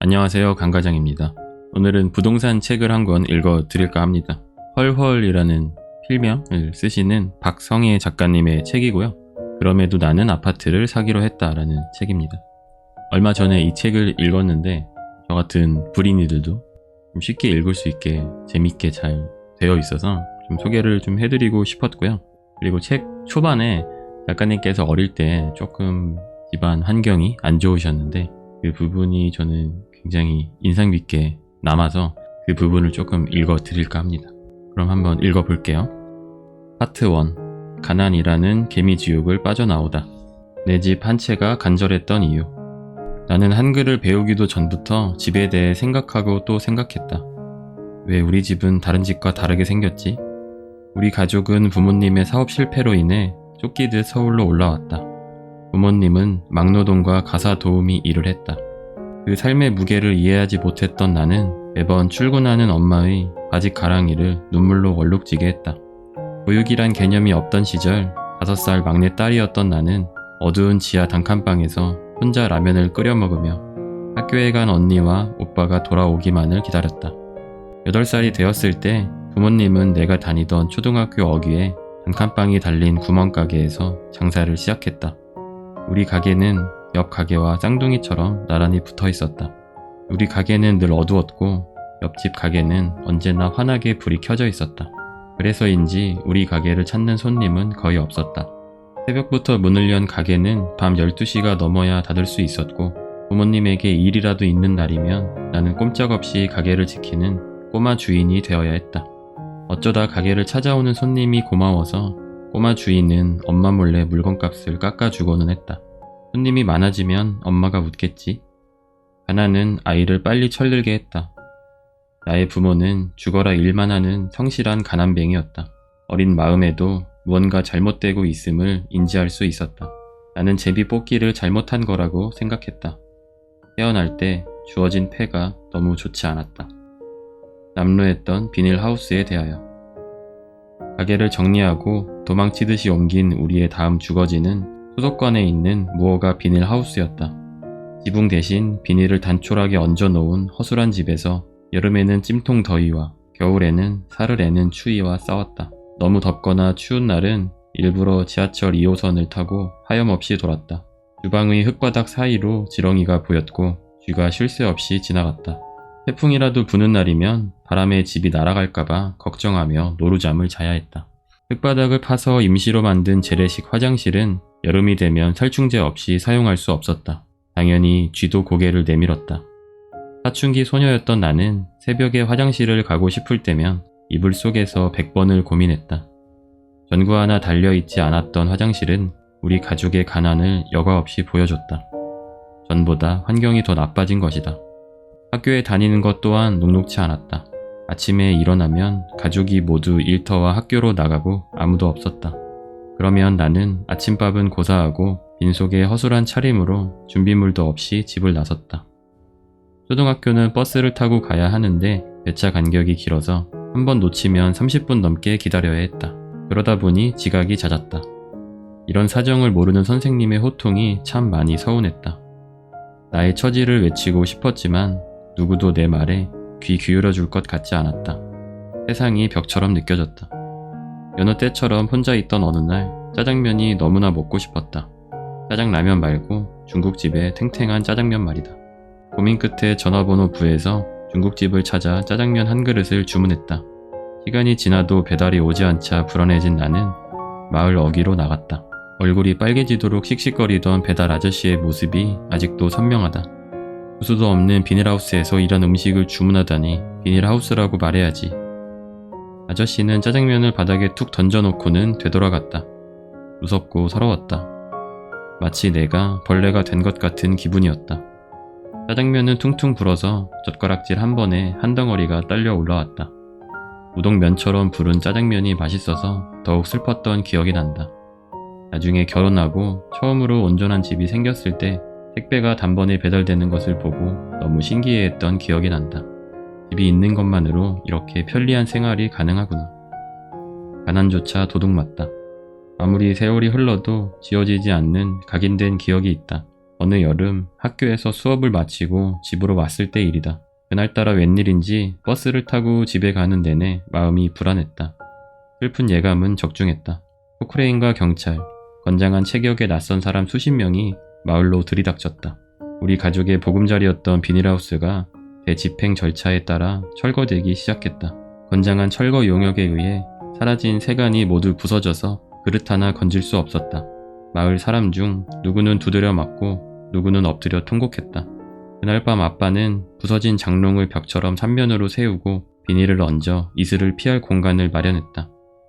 안녕하세요, 강과장입니다. 오늘은 부동산 책을 한 권 읽어드릴까 합니다. 헐헐이라는 필명을 쓰시는 박성혜 작가님의 책이고요. 그럼에도 나는 아파트를 사기로 했다라는 책입니다. 얼마 전에 이 책을 읽었는데 저 같은 불인이들도 좀 쉽게 읽을 수 있게 재밌게 잘 되어 있어서 좀 소개를 좀 해드리고 싶었고요. 그리고 책 초반에 작가님께서 어릴 때 조금 집안 환경이 안 좋으셨는데 그 부분이 저는 굉장히 인상 깊게 남아서 그 부분을 조금 읽어 드릴까 합니다. 그럼 한번 읽어 볼게요. 파트 1. 가난이라는 개미지옥을 빠져나오다. 내 집 한 채가 간절했던 이유. 나는 한글을 배우기도 전부터 집에 대해 생각하고 또 생각했다. 왜 우리 집은 다른 집과 다르게 생겼지? 우리 가족은 부모님의 사업 실패로 인해 쫓기듯 서울로 올라왔다. 부모님은 막노동과 가사 도우미 일을 했다. 그 삶의 무게를 이해하지 못했던 나는 매번 출근하는 엄마의 바지 가랑이를 눈물로 얼룩지게 했다. 보육이란 개념이 없던 시절 5살 막내 딸이었던 나는 어두운 지하 단칸방에서 혼자 라면을 끓여 먹으며 학교에 간 언니와 오빠가 돌아오기만을 기다렸다. 8살이 되었을 때 부모님은 내가 다니던 초등학교 어귀에 단칸방이 달린 구멍가게에서 장사를 시작했다. 우리 가게는 옆 가게와 쌍둥이처럼 나란히 붙어 있었다. 우리 가게는 늘 어두웠고 옆집 가게는 언제나 환하게 불이 켜져 있었다. 그래서인지 우리 가게를 찾는 손님은 거의 없었다. 새벽부터 문을 연 가게는 밤 12시가 넘어야 닫을 수 있었고 부모님에게 일이라도 있는 날이면 나는 꼼짝없이 가게를 지키는 꼬마 주인이 되어야 했다. 어쩌다 가게를 찾아오는 손님이 고마워서 꼬마 주인은 엄마 몰래 물건값을 깎아주고는 했다. 손님이 많아지면 엄마가 웃겠지. 가난은 아이를 빨리 철들게 했다. 나의 부모는 죽어라 일만 하는 성실한 가난뱅이였다. 어린 마음에도 무언가 잘못되고 있음을 인지할 수 있었다. 나는 제비 뽑기를 잘못한 거라고 생각했다. 태어날 때 주어진 패가 너무 좋지 않았다. 남루했던 비닐하우스에 대하여. 가게를 정리하고 도망치듯이 옮긴 우리의 다음 주거지는 수도권에 있는 무허가 비닐하우스였다. 지붕 대신 비닐을 단촐하게 얹어놓은 허술한 집에서 여름에는 찜통 더위와 겨울에는 살을 애는 추위와 싸웠다. 너무 덥거나 추운 날은 일부러 지하철 2호선을 타고 하염없이 돌았다. 주방의 흙바닥 사이로 지렁이가 보였고 쥐가 쉴 새 없이 지나갔다. 태풍이라도 부는 날이면 바람에 집이 날아갈까봐 걱정하며 노루잠을 자야 했다. 흙바닥을 파서 임시로 만든 재래식 화장실은 여름이 되면 살충제 없이 사용할 수 없었다. 당연히 쥐도 고개를 내밀었다. 사춘기 소녀였던 나는 새벽에 화장실을 가고 싶을 때면 이불 속에서 100번을 고민했다. 전구 하나 달려있지 않았던 화장실은 우리 가족의 가난을 여과 없이 보여줬다. 전보다 환경이 더 나빠진 것이다. 학교에 다니는 것 또한 녹록치 않았다. 아침에 일어나면 가족이 모두 일터와 학교로 나가고 아무도 없었다. 그러면 나는 아침밥은 고사하고 빈속에 허술한 차림으로 준비물도 없이 집을 나섰다. 초등학교는 버스를 타고 가야 하는데 배차 간격이 길어서 한번 놓치면 30분 넘게 기다려야 했다. 그러다 보니 지각이 잦았다. 이런 사정을 모르는 선생님의 호통이 참 많이 서운했다. 나의 처지를 외치고 싶었지만 누구도 내 말에 귀 기울여줄 것 같지 않았다. 세상이 벽처럼 느껴졌다. 여느 때처럼 혼자 있던 어느 날 짜장면이 너무나 먹고 싶었다. 짜장라면 말고 중국집의 탱탱한 짜장면 말이다. 고민 끝에 전화번호 부에서 중국집을 찾아 짜장면 한 그릇을 주문했다. 시간이 지나도 배달이 오지 않자 불안해진 나는 마을 어귀로 나갔다. 얼굴이 빨개지도록 씩씩거리던 배달 아저씨의 모습이 아직도 선명하다. 구수도 없는 비닐하우스에서 이런 음식을 주문하다니 비닐하우스라고 말해야지. 아저씨는 짜장면을 바닥에 툭 던져놓고는 되돌아갔다. 무섭고 서러웠다. 마치 내가 벌레가 된 것 같은 기분이었다. 짜장면은 퉁퉁 불어서 젓가락질 한 번에 한 덩어리가 딸려 올라왔다. 우동면처럼 부른 짜장면이 맛있어서 더욱 슬펐던 기억이 난다. 나중에 결혼하고 처음으로 온전한 집이 생겼을 때 택배가 단번에 배달되는 것을 보고 너무 신기해했던 기억이 난다. 집이 있는 것만으로 이렇게 편리한 생활이 가능하구나. 가난조차 도둑맞다. 아무리 세월이 흘러도 지워지지 않는 각인된 기억이 있다. 어느 여름 학교에서 수업을 마치고 집으로 왔을 때 일이다. 그날따라 웬일인지 버스를 타고 집에 가는 내내 마음이 불안했다. 슬픈 예감은 적중했다. 포크레인과 경찰, 건장한 체격에 낯선 사람 수십 명이 마을로 들이닥쳤다. 우리 가족의 보금자리였던 비닐하우스가 대집행 절차에 따라 철거되기 시작했다. 건장한 철거 용역에 의해 사라진 세간이 모두 부서져서 그릇 하나 건질 수 없었다. 마을 사람 중 누구는 두드려 맞고 누구는 엎드려 통곡했다. 그날 밤 아빠는 부서진 장롱을 벽처럼 삼면으로 세우고 비닐을 얹어 이슬을 피할 공간을 마련했다.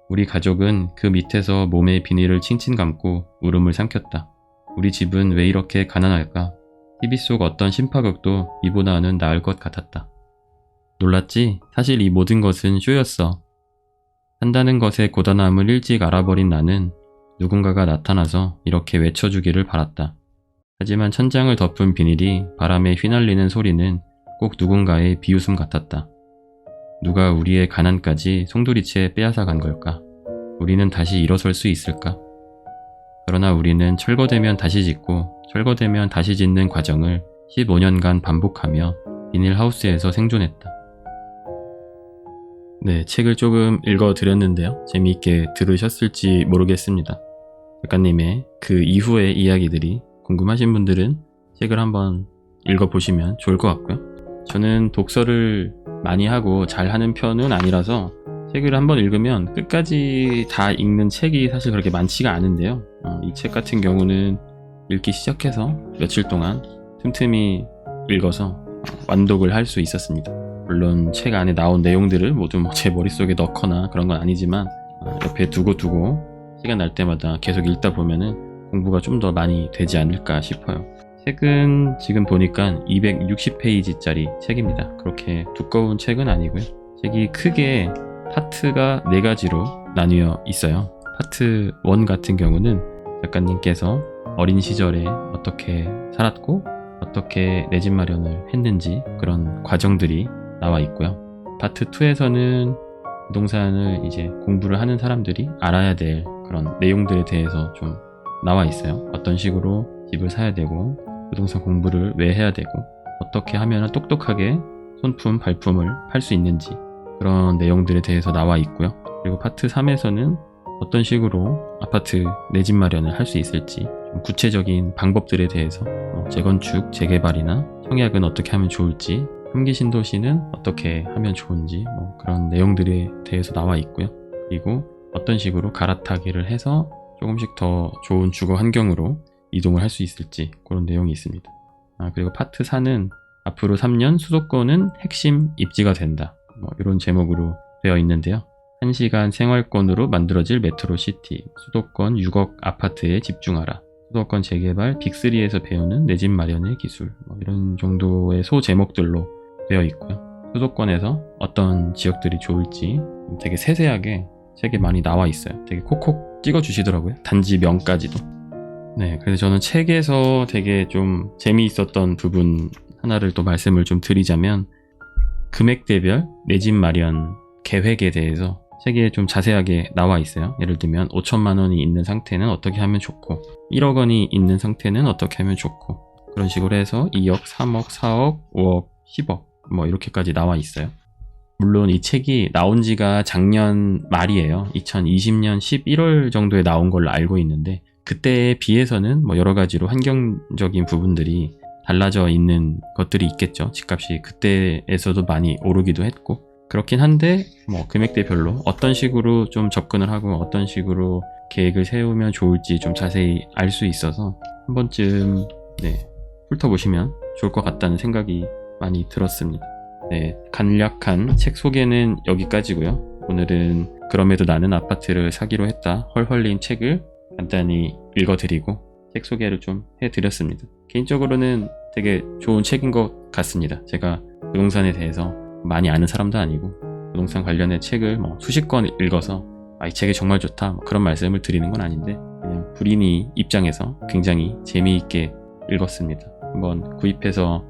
우리 가족은 그 밑에서 몸에 비닐을 칭칭 감고 울음을 삼켰다. 우리 집은 왜 이렇게 가난할까? TV 속 어떤 신파극도 이보다는 나을 것 같았다. 놀랐지? 사실 이 모든 것은 쇼였어. 산다는 것의 고단함을 일찍 알아버린 나는 누군가가 나타나서 이렇게 외쳐주기를 바랐다. 하지만 천장을 덮은 비닐이 바람에 휘날리는 소리는 꼭 누군가의 비웃음 같았다. 누가 우리의 가난까지 송두리째 빼앗아 간 걸까? 우리는 다시 일어설 수 있을까? 그러나 우리는 철거되면 다시 짓고 철거되면 다시 짓는 과정을 15년간 반복하며 비닐하우스에서 생존했다. 네, 책을 조금 읽어드렸는데요. 재미있게 들으셨을지 모르겠습니다. 작가님의 그 이후의 이야기들이 궁금하신 분들은 책을 한번 읽어보시면 좋을 것 같고요. 저는 독서를 많이 하고 잘하는 편은 아니라서 책을 한번 읽으면 끝까지 다 읽는 책이 사실 그렇게 많지가 않은데요. 이 책 같은 경우는 읽기 시작해서 며칠 동안 틈틈이 읽어서 완독을 할 수 있었습니다. 물론 책 안에 나온 내용들을 모두 제 머릿속에 넣거나 그런 건 아니지만 옆에 두고 시간 날 때마다 계속 읽다 보면은 공부가 좀 더 많이 되지 않을까 싶어요. 책은 지금 보니까 260페이지짜리 책입니다. 그렇게 두꺼운 책은 아니고요. 책이 크게 파트가 4가지로 나뉘어 있어요. 파트 1 같은 경우는 작가님께서 어린 시절에 어떻게 살았고 어떻게 내 집 마련을 했는지 그런 과정들이 나와 있고요. 파트 2에서는 부동산을 이제 공부를 하는 사람들이 알아야 될 그런 내용들에 대해서 좀 나와 있어요. 어떤 식으로 집을 사야 되고 부동산 공부를 왜 해야 되고 어떻게 하면 똑똑하게 손품, 발품을 팔 수 있는지 그런 내용들에 대해서 나와 있고요. 그리고 파트 3에서는 어떤 식으로 아파트 내 집 마련을 할 수 있을지 좀 구체적인 방법들에 대해서 재건축, 재개발이나 청약은 어떻게 하면 좋을지 함기 신도시는 어떻게 하면 좋은지 그런 내용들에 대해서 나와 있고요. 그리고 어떤 식으로 갈아타기를 해서 조금씩 더 좋은 주거 환경으로 이동을 할 수 있을지 그런 내용이 있습니다. 그리고 파트 4는 앞으로 3년 수도권은 핵심 입지가 된다. 이런 제목으로 되어 있는데요. 1시간 생활권으로 만들어질 메트로시티, 수도권 6억 아파트에 집중하라. 수도권 재개발 빅3에서 배우는 내 집 마련의 기술 이런 정도의 소제목들로 되어 있고요. 수도권에서 어떤 지역들이 좋을지 되게 세세하게 책에 많이 나와 있어요. 되게 콕콕 찍어주시더라고요. 단지명까지도. 네, 그래서 저는 책에서 되게 좀 재미있었던 부분 하나를 또 말씀을 좀 드리자면 금액대별 내 집 마련 계획에 대해서 책에 좀 자세하게 나와 있어요. 예를 들면 5천만 원이 있는 상태는 어떻게 하면 좋고 1억 원이 있는 상태는 어떻게 하면 좋고 그런 식으로 해서 2억, 3억, 4억, 5억, 10억 이렇게까지 나와 있어요. 물론 이 책이 나온 지가 작년 말이에요. 2020년 11월 정도에 나온 걸로 알고 있는데 그때에 비해서는 여러 가지로 환경적인 부분들이 달라져 있는 것들이 있겠죠. 집값이 그때에서도 많이 오르기도 했고 그렇긴 한데 금액대별로 어떤 식으로 좀 접근을 하고 어떤 식으로 계획을 세우면 좋을지 좀 자세히 알 수 있어서 한 번쯤 훑어보시면 좋을 것 같다는 생각이 많이 들었습니다. 네, 간략한 책 소개는 여기까지고요. 오늘은 그럼에도 나는 아파트를 사기로 했다 헐헐린 책을 간단히 읽어드리고 책 소개를 좀 해드렸습니다. 개인적으로는 되게 좋은 책인 것 같습니다. 제가 부동산에 대해서 많이 아는 사람도 아니고 부동산 관련의 책을 수십 권 읽어서 이 책이 정말 좋다 그런 말씀을 드리는 건 아닌데 그냥 불인이 입장에서 굉장히 재미있게 읽었습니다. 한번 구입해서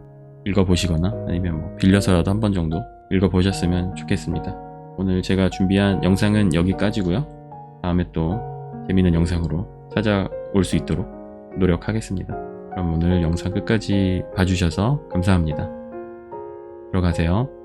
읽어보시거나 아니면 빌려서라도 한 번 정도 읽어보셨으면 좋겠습니다. 오늘 제가 준비한 영상은 여기까지고요. 다음에 또 재미있는 영상으로 찾아올 수 있도록 노력하겠습니다. 그럼 오늘 영상 끝까지 봐주셔서 감사합니다. 들어가세요.